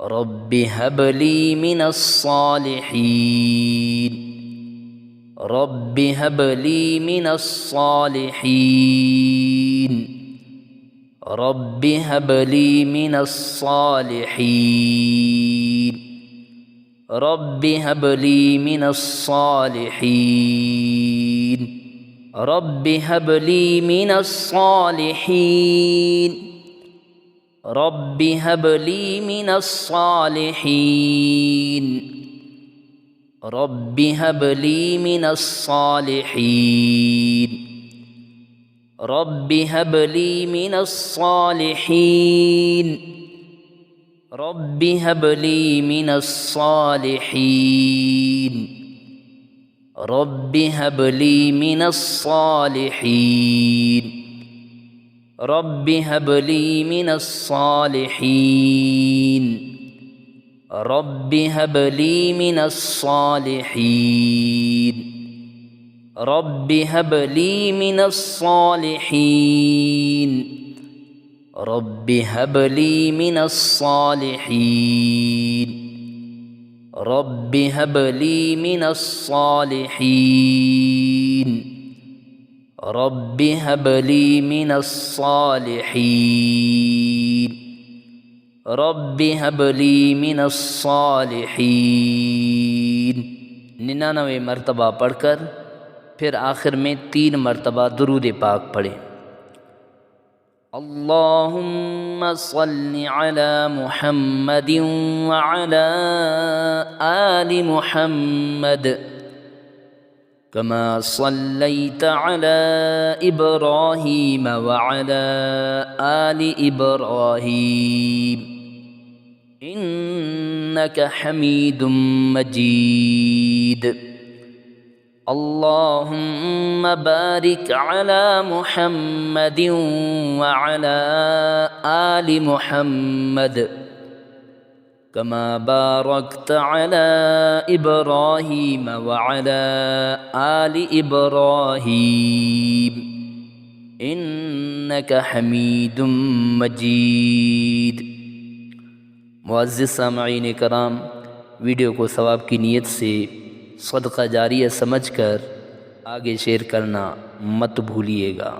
Rabbi हबली मिनस्सालिहीन, रब्बि हबली मिनस्सालिहीन, रब्बि हबली मिनस्सालिहीन, रब्बि हबली मिनस्सालिहीन, रब्बि हबली मिनस्सालिहीन, रब्बि हबली मिनस्सालिहीन, रब्बि हबली मिनस्सालिहीन, रब्बि हबली मिनस्सालिहीन, रब्बि हबली मिनस्सालिहीन, रब्बि हबली मिनस्सालिहीन, रब्बि हबली मिनस्सालिहीन, रब्बि हबली मिनस्सालिहीन, रब्बि हबली मिनस्सालिहीन, रब्बि हबली मिनस्सालिहीन, रब्बि हबली मिनस्सालिहीन, रब्बि हबली मिनस्सालिहीन, रब्बि हबली मिनस्सालिहीन। 99 मरतबा पढ़कर फिर आखिर में 3 मरतबा दुरूद पाक पढ़ें। अल्लाहुम्मा सल्लि अला मुहम्मदिन व अला आलि मुहम्मद कमा सल्लैत अला इब्राहीम व अला आलि इब्राहीम इन्नका हमीदुम मजीद। अल्लाहुम्मा बारिक अला मुहम्मदिन व अला आलि मुहम्मद कमा बारकत अला इब्राहीम व अला आलि इब्राहीम इन्नका हमीदुम मजीद। मुअज़्ज़िज़ सामईन कराम, वीडियो को सवाब की नीयत से सदका जारिया समझकर आगे शेयर करना मत भूलिएगा।